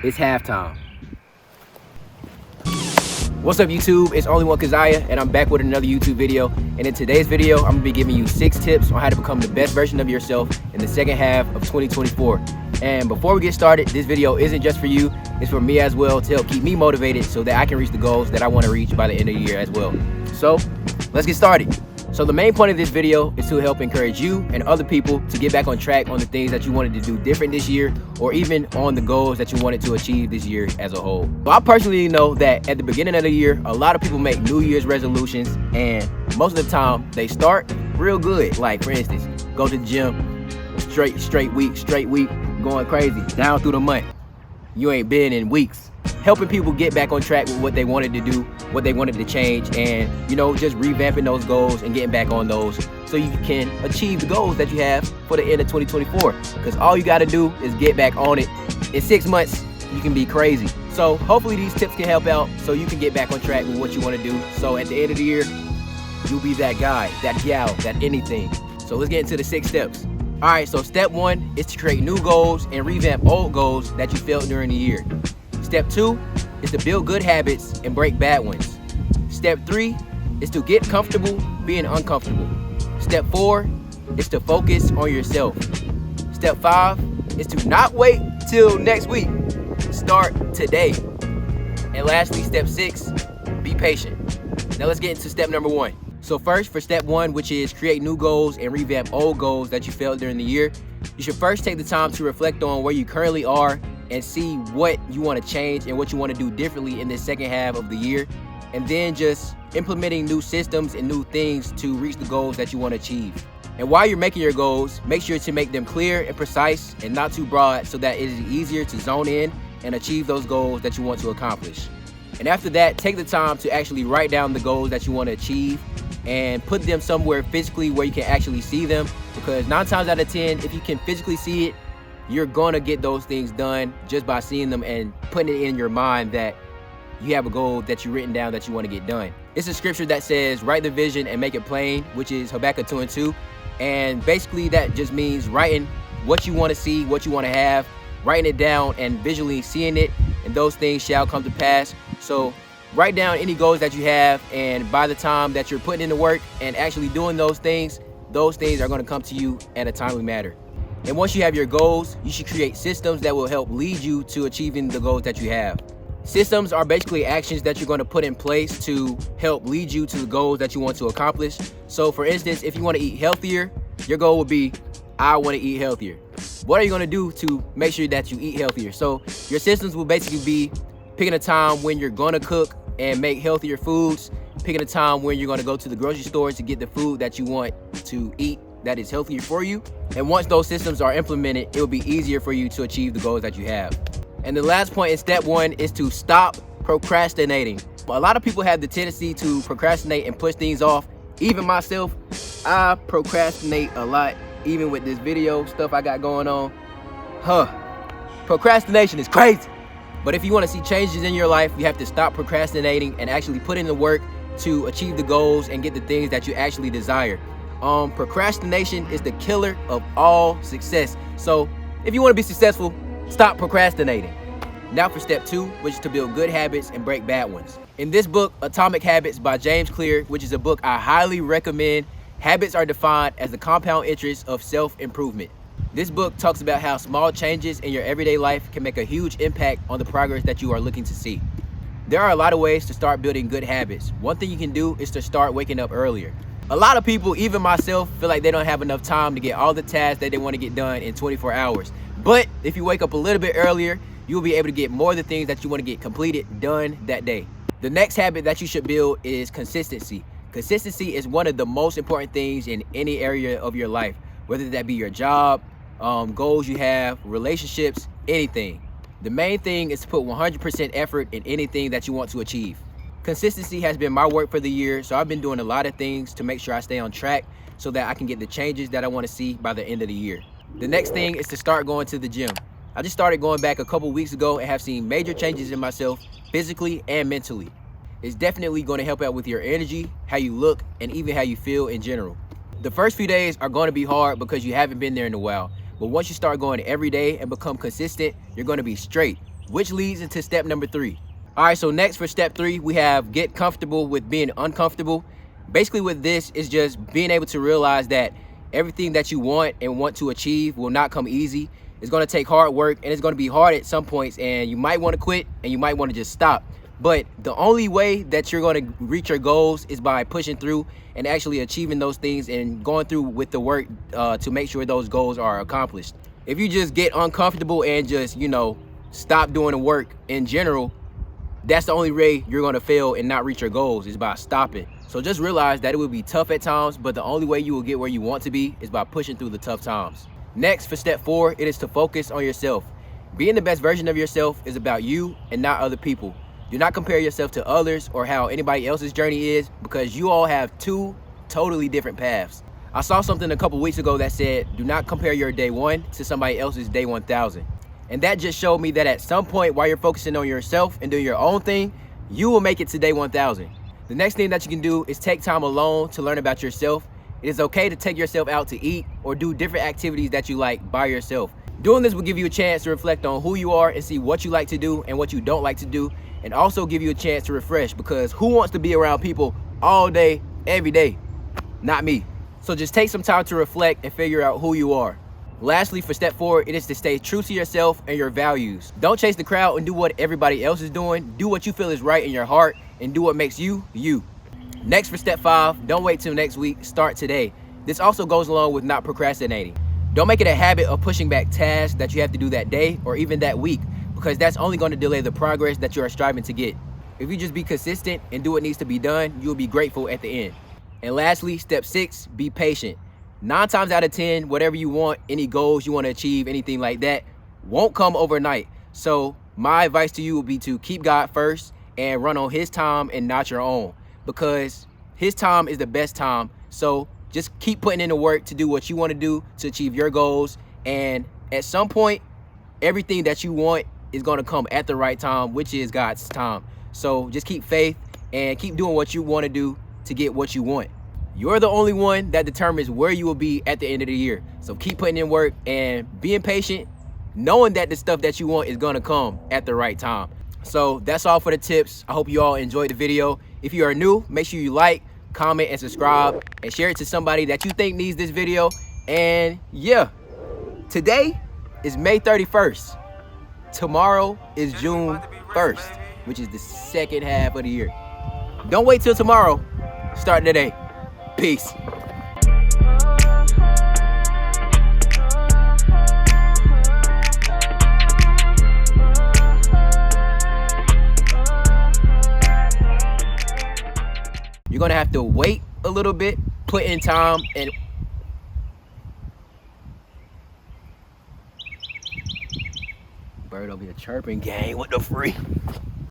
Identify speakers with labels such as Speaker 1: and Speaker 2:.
Speaker 1: It's halftime. What's up, YouTube? It's only one Keziah, and I'm back with another YouTube video. And in today's video, I'm gonna be giving you 6 tips on how to become the best version of yourself in the second half of 2024. And before we get started, this video isn't just for you, it's for me as well, to help keep me motivated so that I can reach the goals that I want to reach by the end of the year as well. So let's get started. So the main point of this video is to help encourage you and other people to get back on track on the things that you wanted to do different this year, or even on the goals that you wanted to achieve this year as a whole. So I personally know that at the beginning of the year, a lot of people make New Year's resolutions, and most of the time they start real good. Like, for instance, go to the gym, straight week, going crazy, down through the month. You ain't been in weeks. Helping people get back on track with what they wanted to do, what they wanted to change, and just revamping those goals and getting back on those so you can achieve the goals that you have for the end of 2024. Because all you got to do is get back on it. In 6 months, you can be crazy. So hopefully these tips can help out so you can get back on track with what you want to do. So at the end of the year, you'll be that guy, that gal, that anything. So let's get into the 6 steps. All right, so step 1 is to create new goals and revamp old goals that you failed during the year. Step 2 is to build good habits and break bad ones. Step 3 is to get comfortable being uncomfortable. Step 4 is to focus on yourself. Step 5 is to not wait till next week. Start today. And lastly, step 6, be patient. Now let's get into step number 1. So first, for step 1, which is create new goals and revamp old goals that you failed during the year, you should first take the time to reflect on where you currently are and see what you want to change and what you want to do differently in this second half of the year, and then just implementing new systems and new things to reach the goals that you want to achieve. And while you're making your goals, make sure to make them clear and precise and not too broad so that it is easier to zone in and achieve those goals that you want to accomplish. And after that, take the time to actually write down the goals that you want to achieve and put them somewhere physically where you can actually see them, because 9 times out of 10, if you can physically see it, you're gonna get those things done just by seeing them and putting it in your mind that you have a goal that you've written down that you want to get done. It's a scripture that says, write the vision and make it plain, which is Habakkuk 2:2. And basically that just means writing what you want to see, what you want to have, writing it down and visually seeing it, and those things shall come to pass. So write down any goals that you have, and by the time that you're putting in the work and actually doing those things are going to come to you at a timely manner. And once you have your goals, you should create systems that will help lead you to achieving the goals that you have. Systems are basically actions that you're going to put in place to help lead you to the goals that you want to accomplish. So for instance, if you want to eat healthier, your goal would be, I want to eat healthier. What are you going to do to make sure that you eat healthier? So your systems will basically be picking a time when you're going to cook and make healthier foods, picking a time when you're going to go to the grocery store to get the food that you want to eat that is healthier for you. And once those systems are implemented, it will be easier for you to achieve the goals that you have. And the last point in step 1 is to stop procrastinating. A lot of people have the tendency to procrastinate and push things off. Even myself, I procrastinate a lot, even with this video stuff I got going on. Procrastination is crazy. But if you want to see changes in your life, you have to stop procrastinating and actually put in the work to achieve the goals and get the things that you actually desire. Procrastination is the killer of all success. So if you want to be successful, stop procrastinating. Now for step 2, which is to build good habits and break bad ones. In this book, Atomic Habits by James Clear, which is a book I highly recommend, habits are defined as the compound interest of self-improvement. This book talks about how small changes in your everyday life can make a huge impact on the progress that you are looking to see. There are a lot of ways to start building good habits. One thing you can do is to start waking up earlier. A lot of people, even myself, feel like they don't have enough time to get all the tasks that they want to get done in 24 hours. But if you wake up a little bit earlier, you'll be able to get more of the things that you want to get completed done that day. The next habit that you should build is consistency. Consistency is one of the most important things in any area of your life, whether that be your job, goals you have, relationships, anything. The main thing is to put 100% effort in anything that you want to achieve. Consistency has been my work for the year, so I've been doing a lot of things to make sure I stay on track so that I can get the changes that I want to see by the end of the year. The next thing is to start going to the gym. I just started going back a couple weeks ago and have seen major changes in myself physically and mentally. It's definitely going to help out with your energy, how you look, and even how you feel in general. The first few days are going to be hard because you haven't been there in a while, but once you start going every day and become consistent, you're going to be straight. which leads into step number 3. All right, so next for step 3, we have get comfortable with being uncomfortable. Basically with this is just being able to realize that everything that you want and want to achieve will not come easy. It's going to take hard work, and it's going to be hard at some points, and you might want to quit and you might want to just stop. But the only way that you're going to reach your goals is by pushing through and actually achieving those things and going through with the work to make sure those goals are accomplished. If you just get uncomfortable and just, stop doing the work in general, that's the only way you're going to fail and not reach your goals, is by stopping. So just realize that it will be tough at times, but the only way you will get where you want to be is by pushing through the tough times. Next, for step 4, it is to focus on yourself. Being the best version of yourself is about you and not other people. Do not compare yourself to others or how anybody else's journey is, because you all have 2 totally different paths. I saw something a couple weeks ago that said, do not compare your day 1 to somebody else's day 1000. And that just showed me that at some point, while you're focusing on yourself and doing your own thing, you will make it to day 1000. The next thing that you can do is take time alone to learn about yourself. It is okay to take yourself out to eat or do different activities that you like by yourself. Doing this will give you a chance to reflect on who you are and see what you like to do and what you don't like to do, and also give you a chance to refresh, because who wants to be around people all day, every day? Not me. So just take some time to reflect and figure out who you are. Lastly, for step 4, it is to stay true to yourself and your values. Don't chase the crowd and do what everybody else is doing. Do what you feel is right in your heart and do what makes you, you. Next, for step 5, don't wait till next week, start today. This also goes along with not procrastinating. Don't make it a habit of pushing back tasks that you have to do that day or even that week, because that's only going to delay the progress that you are striving to get. If you just be consistent and do what needs to be done, you'll be grateful at the end. And lastly, step 6, be patient. 9 times out of 10, whatever you want, any goals you want to achieve, anything like that, won't come overnight. So my advice to you would be to keep God first and run on his time and not your own, because his time is the best time. So just keep putting in the work to do what you want to do to achieve your goals. And at some point, everything that you want is going to come at the right time, which is God's time. So just keep faith and keep doing what you want to do to get what you want. You're the only one that determines where you will be at the end of the year. So keep putting in work and being patient, knowing that the stuff that you want is going to come at the right time. So that's all for the tips. I hope you all enjoyed the video. If you are new, make sure you like, comment, and subscribe, and share it to somebody that you think needs this video. And yeah, today is May 31st. Tomorrow is June 1st, which is the second half of the year. Don't wait till tomorrow. Start today. Peace. You're gonna have to wait a little bit, put in time, and bird over here chirping, gang. What the freak?